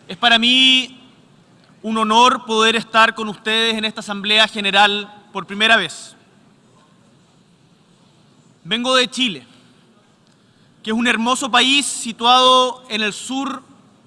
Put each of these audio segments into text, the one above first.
Es para mí un honor poder estar con ustedes en esta Asamblea General por primera vez. Vengo de Chile, que es un hermoso país situado en el sur,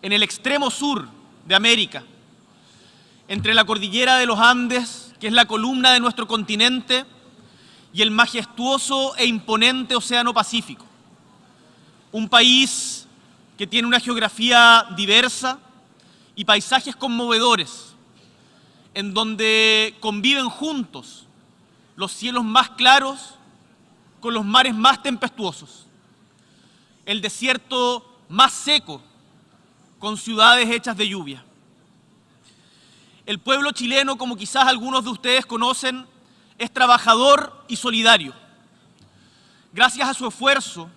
en el extremo sur de América, entre la cordillera de los Andes, que es la columna de nuestro continente, y el majestuoso e imponente Océano Pacífico. Un país que tiene una geografía diversa y paisajes conmovedores, en donde conviven juntos los cielos más claros con los mares más tempestuosos, el desierto más seco con ciudades hechas de lluvia. El pueblo chileno, como quizás algunos de ustedes conocen, es trabajador y solidario. Gracias a su esfuerzo,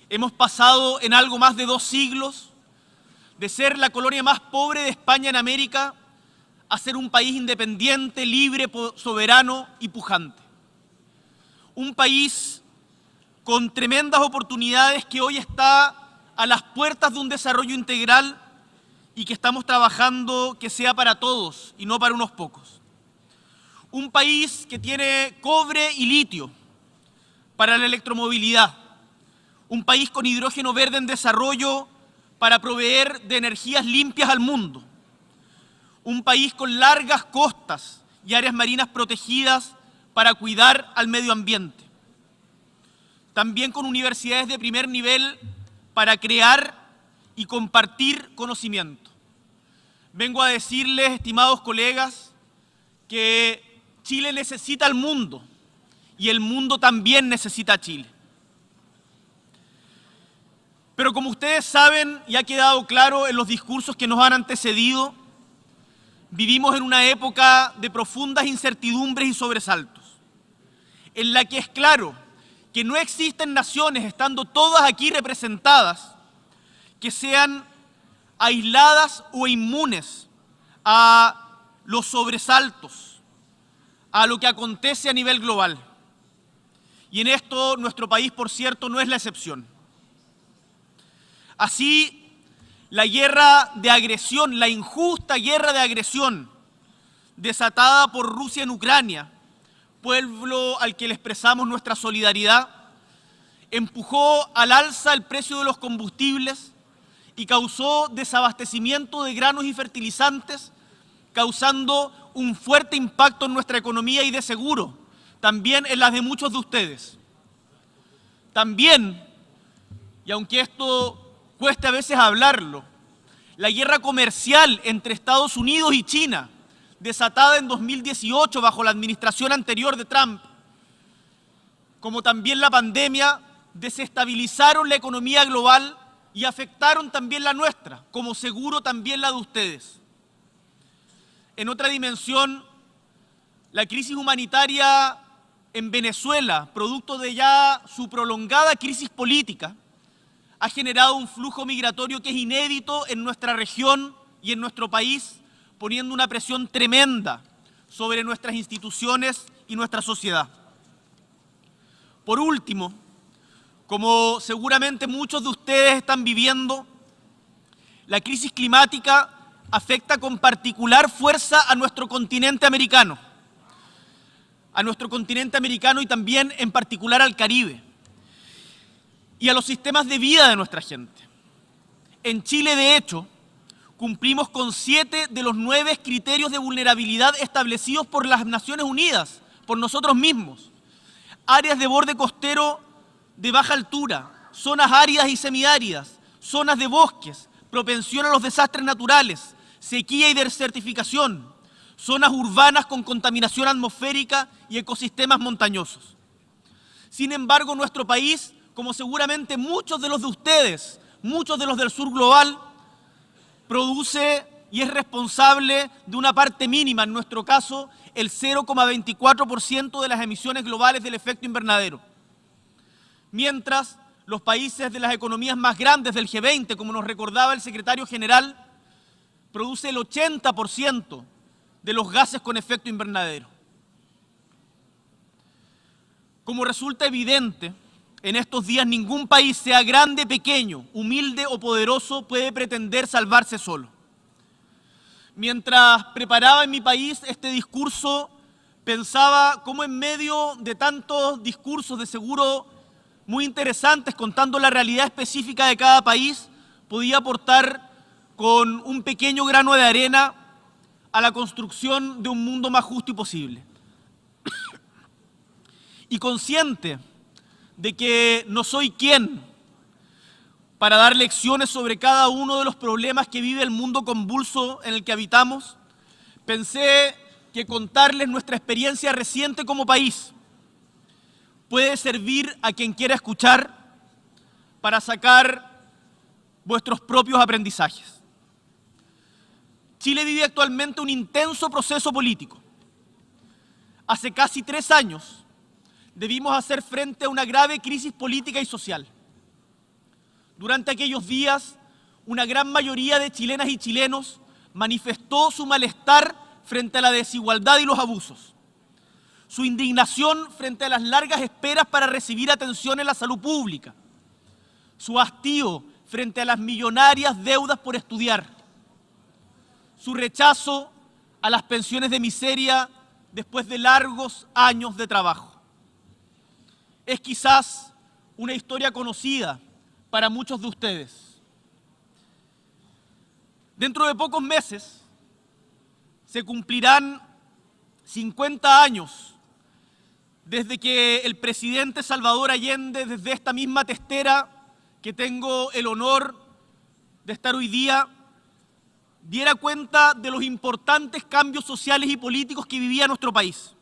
hemos pasado en algo más de 2 siglos de ser la colonia más pobre de España en América a ser un país independiente, libre, soberano y pujante. Un país con tremendas oportunidades que hoy está a las puertas de un desarrollo integral y que estamos trabajando que sea para todos y no para unos pocos. Un país que tiene cobre y litio para la electromovilidad. Un país con hidrógeno verde en desarrollo para proveer de energías limpias al mundo. Un país con largas costas y áreas marinas protegidas para cuidar al medio ambiente. También con universidades de primer nivel para crear y compartir conocimiento. Vengo a decirles, estimados colegas, que Chile necesita al mundo y el mundo también necesita a Chile. Pero como ustedes saben y ha quedado claro en los discursos que nos han antecedido, vivimos en una época de profundas incertidumbres y sobresaltos, en la que es claro que no existen naciones, estando todas aquí representadas, que sean aisladas o inmunes a los sobresaltos, a lo que acontece a nivel global. Y en esto nuestro país, por cierto, no es la excepción. Así, la guerra de agresión, la injusta guerra de agresión desatada por Rusia en Ucrania, pueblo al que le expresamos nuestra solidaridad, empujó al alza el precio de los combustibles y causó desabastecimiento de granos y fertilizantes, causando un fuerte impacto en nuestra economía y de seguro, también en las de muchos de ustedes. También, y aunque esto cueste a veces hablarlo, la guerra comercial entre Estados Unidos y China, desatada en 2018 bajo la administración anterior de Trump, como también la pandemia, desestabilizaron la economía global y afectaron también la nuestra, como seguro también la de ustedes. En otra dimensión, la crisis humanitaria en Venezuela, producto de ya su prolongada crisis política, ha generado un flujo migratorio que es inédito en nuestra región y en nuestro país, poniendo una presión tremenda sobre nuestras instituciones y nuestra sociedad. Por último, como seguramente muchos de ustedes están viviendo, la crisis climática afecta con particular fuerza a nuestro continente americano y también en particular al Caribe y a los sistemas de vida de nuestra gente. En Chile, de hecho, cumplimos con 7 de los 9 criterios de vulnerabilidad establecidos por las Naciones Unidas, por nosotros mismos. Áreas de borde costero de baja altura, zonas áridas y semiáridas, zonas de bosques, propensión a los desastres naturales, sequía y desertificación, zonas urbanas con contaminación atmosférica y ecosistemas montañosos. Sin embargo, nuestro país, como seguramente muchos de los de ustedes, muchos de los del sur global, produce y es responsable de una parte mínima, en nuestro caso, el 0,24% de las emisiones globales del efecto invernadero. Mientras los países de las economías más grandes del G20, como nos recordaba el secretario general, produce el 80% de los gases con efecto invernadero. Como resulta evidente, en estos días ningún país, sea grande, pequeño, humilde o poderoso, puede pretender salvarse solo. Mientras preparaba en mi país este discurso, pensaba cómo en medio de tantos discursos de seguro muy interesantes contando la realidad específica de cada país, podía aportar con un pequeño grano de arena a la construcción de un mundo más justo y posible. Y consciente de que no soy quien para dar lecciones sobre cada uno de los problemas que vive el mundo convulso en el que habitamos, pensé que contarles nuestra experiencia reciente como país puede servir a quien quiera escuchar para sacar vuestros propios aprendizajes. Chile vive actualmente un intenso proceso político. Hace casi 3 años debimos hacer frente a una grave crisis política y social. Durante aquellos días, una gran mayoría de chilenas y chilenos manifestó su malestar frente a la desigualdad y los abusos, su indignación frente a las largas esperas para recibir atención en la salud pública, su hastío frente a las millonarias deudas por estudiar, su rechazo a las pensiones de miseria después de largos años de trabajo. Es quizás una historia conocida para muchos de ustedes. Dentro de pocos meses se cumplirán 50 años desde que el presidente Salvador Allende, desde esta misma testera que tengo el honor de estar hoy día, diera cuenta de los importantes cambios sociales y políticos que vivía nuestro país.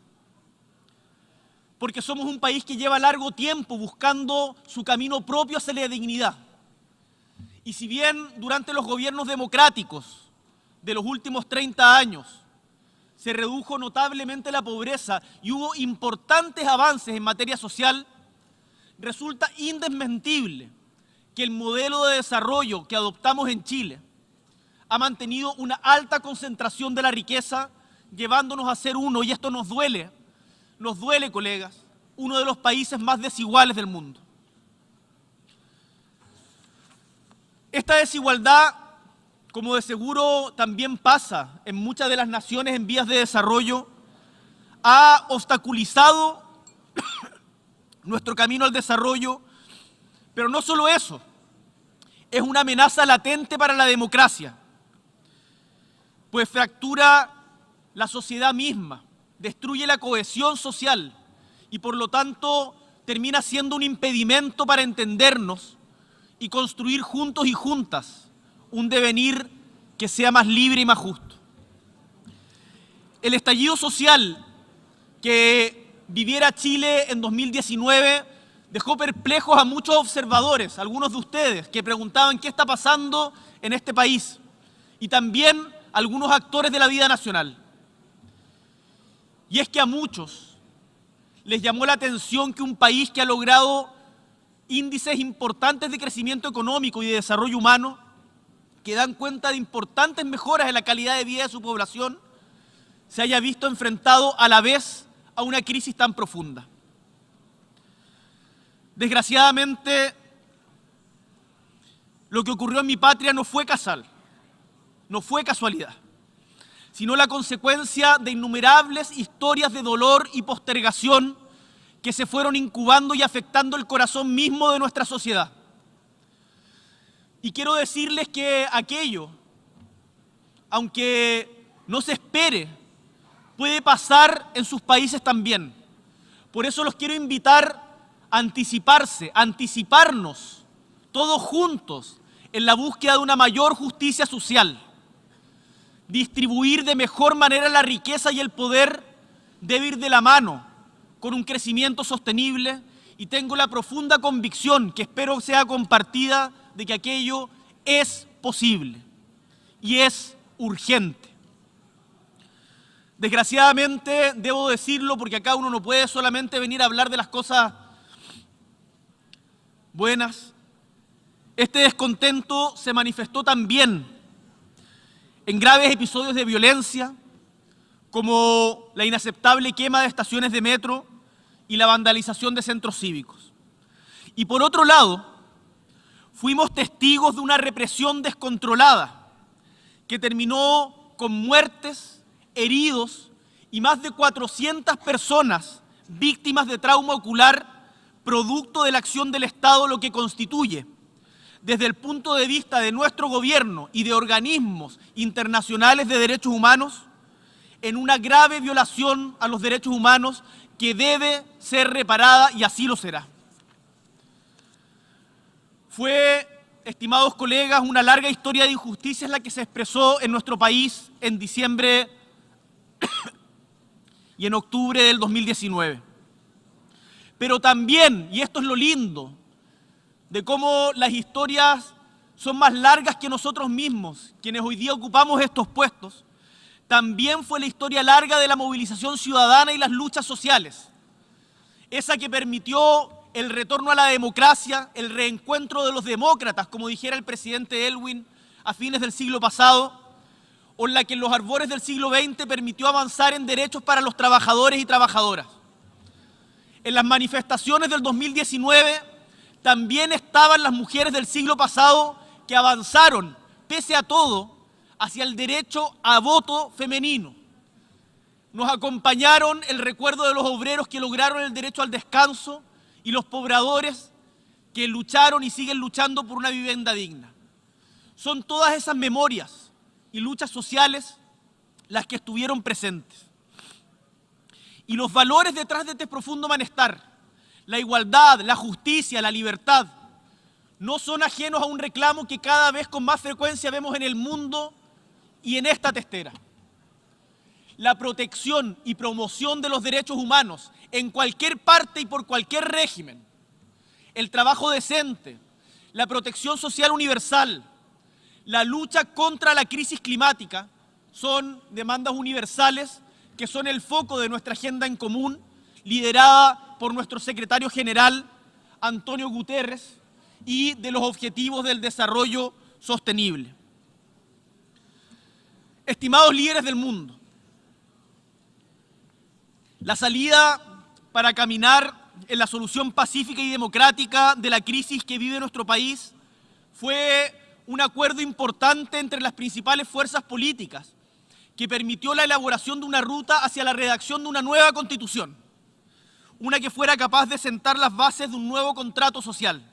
Porque somos un país que lleva largo tiempo buscando su camino propio hacia la dignidad. Y si bien durante los gobiernos democráticos de los últimos 30 años se redujo notablemente la pobreza y hubo importantes avances en materia social, resulta indesmentible que el modelo de desarrollo que adoptamos en Chile ha mantenido una alta concentración de la riqueza, llevándonos a ser uno, y esto nos duele, colegas, uno de los países más desiguales del mundo. Esta desigualdad, como de seguro también pasa en muchas de las naciones en vías de desarrollo, ha obstaculizado nuestro camino al desarrollo, pero no solo eso, es una amenaza latente para la democracia, pues fractura la sociedad misma, destruye la cohesión social y por lo tanto termina siendo un impedimento para entendernos y construir juntos y juntas un devenir que sea más libre y más justo. El estallido social que viviera Chile en 2019 dejó perplejos a muchos observadores, algunos de ustedes, que preguntaban qué está pasando en este país, y también algunos actores de la vida nacional. Y es que a muchos les llamó la atención que un país que ha logrado índices importantes de crecimiento económico y de desarrollo humano, que dan cuenta de importantes mejoras en la calidad de vida de su población, se haya visto enfrentado a la vez a una crisis tan profunda. Desgraciadamente, lo que ocurrió en mi patria no fue casual, no fue casualidad, sino la consecuencia de innumerables historias de dolor y postergación que se fueron incubando y afectando el corazón mismo de nuestra sociedad. Y quiero decirles que aquello, aunque no se espere, puede pasar en sus países también. Por eso los quiero invitar a anticiparnos todos juntos en la búsqueda de una mayor justicia social. Distribuir de mejor manera la riqueza y el poder debe ir de la mano con un crecimiento sostenible, y tengo la profunda convicción, que espero sea compartida, de que aquello es posible y es urgente. Desgraciadamente, debo decirlo, porque acá uno no puede solamente venir a hablar de las cosas buenas, este descontento se manifestó también en graves episodios de violencia, como la inaceptable quema de estaciones de metro y la vandalización de centros cívicos. Y por otro lado, fuimos testigos de una represión descontrolada que terminó con muertes, heridos y más de 400 personas víctimas de trauma ocular, producto de la acción del Estado, lo que constituye, desde el punto de vista de nuestro gobierno y de organismos internacionales de derechos humanos, en una grave violación a los derechos humanos que debe ser reparada y así lo será. Fue, estimados colegas, una larga historia de injusticias la que se expresó en nuestro país en diciembre y en octubre del 2019. Pero también, y esto es lo lindo, de cómo las historias son más largas que nosotros mismos, quienes hoy día ocupamos estos puestos, también fue la historia larga de la movilización ciudadana y las luchas sociales, esa que permitió el retorno a la democracia, el reencuentro de los demócratas, como dijera el presidente Elwin a fines del siglo pasado, o en la que en los albores del siglo XX permitió avanzar en derechos para los trabajadores y trabajadoras. En las manifestaciones del 2019 también estaban las mujeres del siglo pasado que avanzaron, pese a todo, hacia el derecho a voto femenino. Nos acompañaron el recuerdo de los obreros que lograron el derecho al descanso y los pobladores que lucharon y siguen luchando por una vivienda digna. Son todas esas memorias y luchas sociales las que estuvieron presentes. Y los valores detrás de este profundo malestar, la igualdad, la justicia, la libertad, no son ajenos a un reclamo que cada vez con más frecuencia vemos en el mundo y en esta testera. La protección y promoción de los derechos humanos en cualquier parte y por cualquier régimen, el trabajo decente, la protección social universal, la lucha contra la crisis climática son demandas universales que son el foco de nuestra agenda en común, liderada por nuestro secretario general, Antonio Guterres, y de los Objetivos del Desarrollo Sostenible. Estimados líderes del mundo, la salida para caminar en la solución pacífica y democrática de la crisis que vive nuestro país fue un acuerdo importante entre las principales fuerzas políticas que permitió la elaboración de una ruta hacia la redacción de una nueva constitución, una que fuera capaz de sentar las bases de un nuevo contrato social.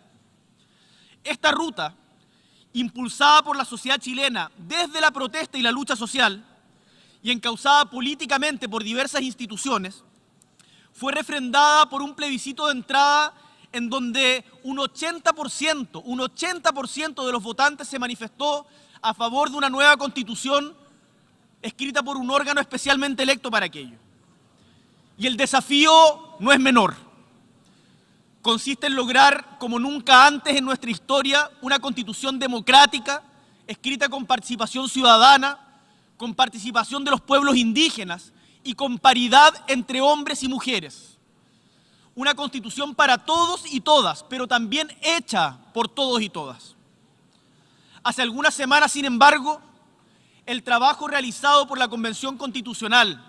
Esta ruta, impulsada por la sociedad chilena desde la protesta y la lucha social y encauzada políticamente por diversas instituciones, fue refrendada por un plebiscito de entrada en donde un 80% de los votantes se manifestó a favor de una nueva constitución escrita por un órgano especialmente electo para aquello. Y el desafío no es menor. Consiste en lograr, como nunca antes en nuestra historia, una constitución democrática, escrita con participación ciudadana, con participación de los pueblos indígenas y con paridad entre hombres y mujeres. Una constitución para todos y todas, pero también hecha por todos y todas. Hace algunas semanas, sin embargo, el trabajo realizado por la Convención Constitucional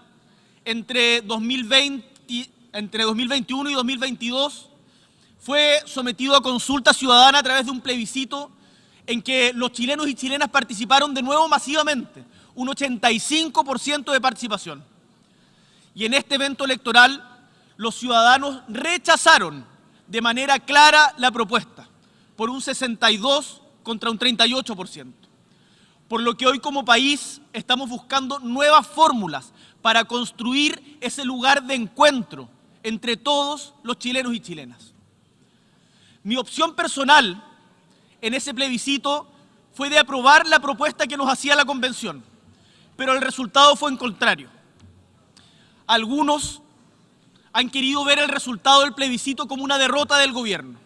entre 2021 y 2022 fue sometido a consulta ciudadana a través de un plebiscito en que los chilenos y chilenas participaron de nuevo masivamente, un 85% de participación. Y en este evento electoral, los ciudadanos rechazaron de manera clara la propuesta, por un 62% contra un 38%. Por lo que hoy como país estamos buscando nuevas fórmulas para construir ese lugar de encuentro entre todos los chilenos y chilenas. Mi opción personal en ese plebiscito fue de aprobar la propuesta que nos hacía la Convención, pero el resultado fue en contrario. Algunos han querido ver el resultado del plebiscito como una derrota del gobierno.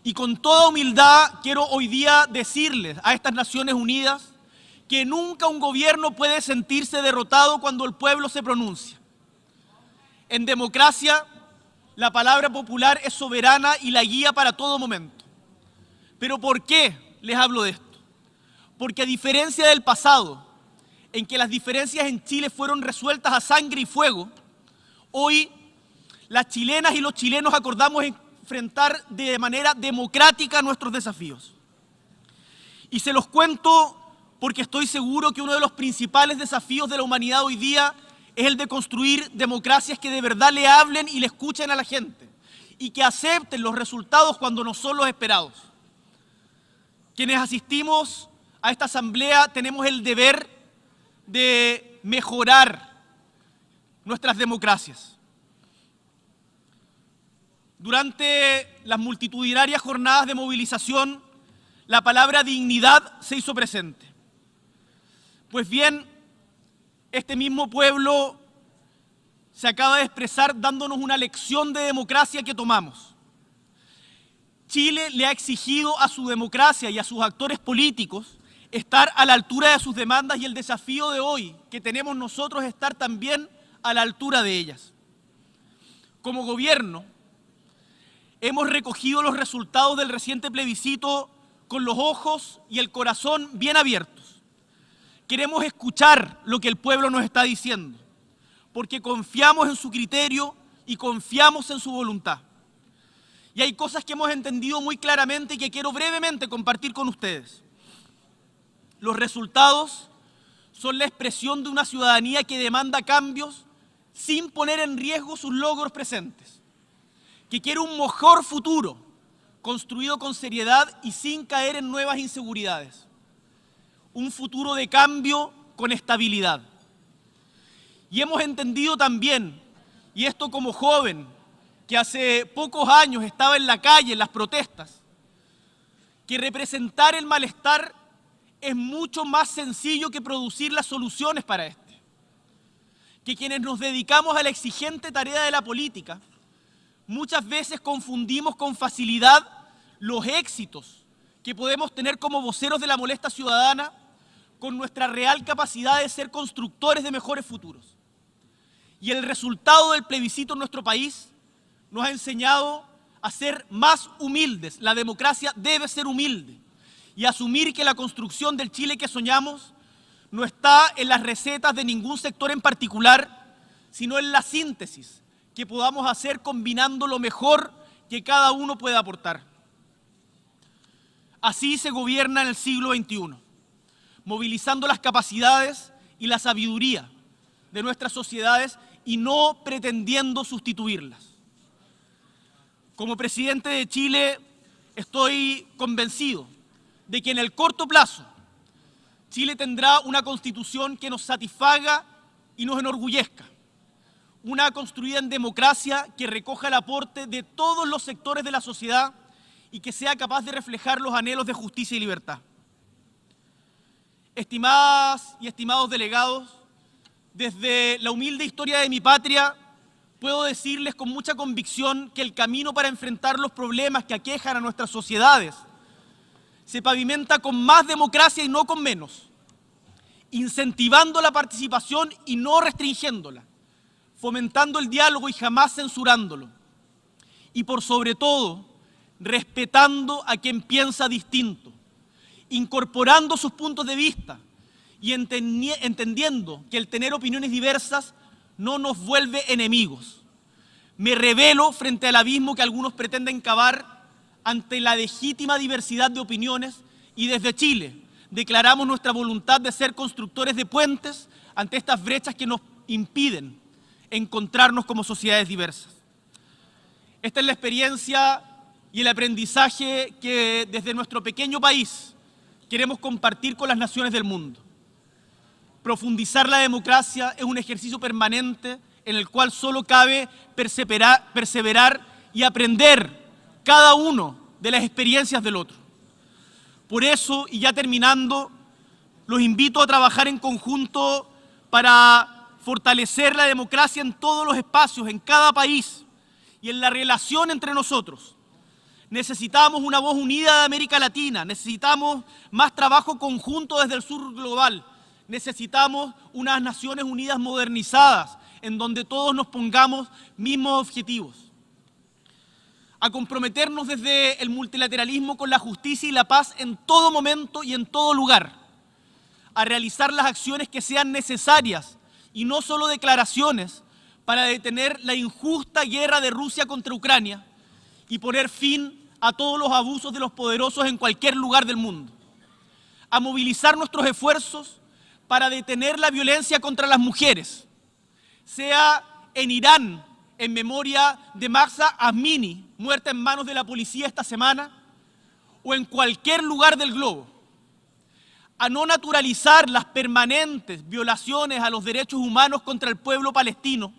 Y con toda humildad quiero hoy día decirles a estas Naciones Unidas que nunca un gobierno puede sentirse derrotado cuando el pueblo se pronuncia. En democracia, la palabra popular es soberana y la guía para todo momento. ¿Pero por qué les hablo de esto? Porque a diferencia del pasado, en que las diferencias en Chile fueron resueltas a sangre y fuego, hoy las chilenas y los chilenos acordamos enfrentar de manera democrática nuestros desafíos. Y se los cuento porque estoy seguro que uno de los principales desafíos de la humanidad hoy día es el de construir democracias que de verdad le hablen y le escuchen a la gente y que acepten los resultados cuando no son los esperados. Quienes asistimos a esta asamblea tenemos el deber de mejorar nuestras democracias. Durante las multitudinarias jornadas de movilización, la palabra dignidad se hizo presente. Pues bien, este mismo pueblo se acaba de expresar dándonos una lección de democracia que tomamos. Chile le ha exigido a su democracia y a sus actores políticos estar a la altura de sus demandas y el desafío de hoy que tenemos nosotros es estar también a la altura de ellas. Como gobierno, hemos recogido los resultados del reciente plebiscito con los ojos y el corazón bien abiertos. Queremos escuchar lo que el pueblo nos está diciendo, porque confiamos en su criterio y confiamos en su voluntad. Y hay cosas que hemos entendido muy claramente y que quiero brevemente compartir con ustedes. Los resultados son la expresión de una ciudadanía que demanda cambios sin poner en riesgo sus logros presentes, que quiere un mejor futuro construido con seriedad y sin caer en nuevas inseguridades. Un futuro de cambio con estabilidad. Y hemos entendido también, y esto como joven, que hace pocos años estaba en la calle, en las protestas, que representar el malestar es mucho más sencillo que producir las soluciones para este. Que quienes nos dedicamos a la exigente tarea de la política, muchas veces confundimos con facilidad los éxitos que podemos tener como voceros de la molestia ciudadana con nuestra real capacidad de ser constructores de mejores futuros. Y el resultado del plebiscito en nuestro país nos ha enseñado a ser más humildes. La democracia debe ser humilde y asumir que la construcción del Chile que soñamos no está en las recetas de ningún sector en particular, sino en la síntesis que podamos hacer combinando lo mejor que cada uno pueda aportar. Así se gobierna en el siglo XXI, movilizando las capacidades y la sabiduría de nuestras sociedades y no pretendiendo sustituirlas. Como presidente de Chile, estoy convencido de que en el corto plazo Chile tendrá una constitución que nos satisfaga y nos enorgullezca. Una construida en democracia que recoja el aporte de todos los sectores de la sociedad y que sea capaz de reflejar los anhelos de justicia y libertad. Estimadas y estimados delegados, desde la humilde historia de mi patria, puedo decirles con mucha convicción que el camino para enfrentar los problemas que aquejan a nuestras sociedades se pavimenta con más democracia y no con menos, incentivando la participación y no restringiéndola, fomentando el diálogo y jamás censurándolo, y por sobre todo, respetando a quien piensa distinto, incorporando sus puntos de vista y entendiendo que el tener opiniones diversas no nos vuelve enemigos. Me rebelo frente al abismo que algunos pretenden cavar ante la legítima diversidad de opiniones y desde Chile declaramos nuestra voluntad de ser constructores de puentes ante estas brechas que nos impiden encontrarnos como sociedades diversas. Esta es la experiencia y el aprendizaje que desde nuestro pequeño país queremos compartir con las naciones del mundo. Profundizar la democracia es un ejercicio permanente en el cual solo cabe perseverar y aprender cada uno de las experiencias del otro. Por eso, y ya terminando, los invito a trabajar en conjunto para fortalecer la democracia en todos los espacios, en cada país y en la relación entre nosotros. Necesitamos una voz unida de América Latina, necesitamos más trabajo conjunto desde el sur global, necesitamos unas Naciones Unidas modernizadas, en donde todos nos pongamos mismos objetivos. A comprometernos desde el multilateralismo con la justicia y la paz en todo momento y en todo lugar. A realizar las acciones que sean necesarias y no solo declaraciones para detener la injusta guerra de Rusia contra Ucrania y poner fin a todos los abusos de los poderosos en cualquier lugar del mundo. a movilizar nuestros esfuerzos para detener la violencia contra las mujeres, sea en Irán, en memoria de Mahsa Amini, muerta en manos de la policía esta semana, o en cualquier lugar del globo, a no naturalizar las permanentes violaciones a los derechos humanos contra el pueblo palestino,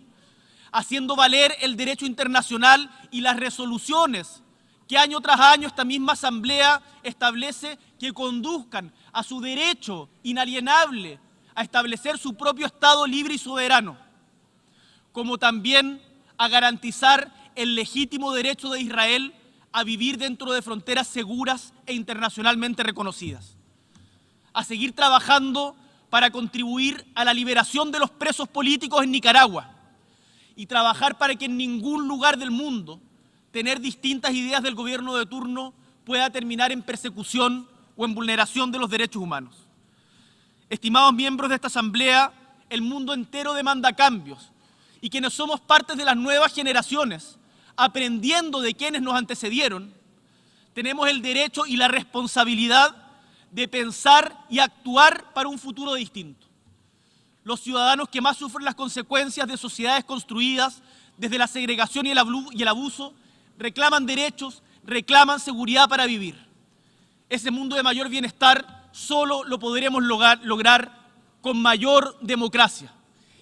haciendo valer el derecho internacional y las resoluciones que año tras año esta misma Asamblea establece que conduzcan a su derecho inalienable a establecer su propio Estado libre y soberano, como también a garantizar el legítimo derecho de Israel a vivir dentro de fronteras seguras e internacionalmente reconocidas, a seguir trabajando para contribuir a la liberación de los presos políticos en Nicaragua y trabajar para que en ningún lugar del mundo tener distintas ideas del gobierno de turno pueda terminar en persecución o en vulneración de los derechos humanos. Estimados miembros de esta Asamblea, el mundo entero demanda cambios y quienes somos parte de las nuevas generaciones, aprendiendo de quienes nos antecedieron, tenemos el derecho y la responsabilidad de pensar y actuar para un futuro distinto. Los ciudadanos que más sufren las consecuencias de sociedades construidas desde la segregación y el abuso reclaman derechos, reclaman seguridad para vivir. Ese mundo de mayor bienestar solo lo podremos lograr con mayor democracia.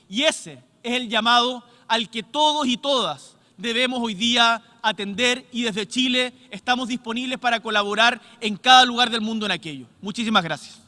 Y ese es el llamado al que todos y todas debemos hoy día atender, y desde Chile estamos disponibles para colaborar en cada lugar del mundo en aquello. Muchísimas gracias.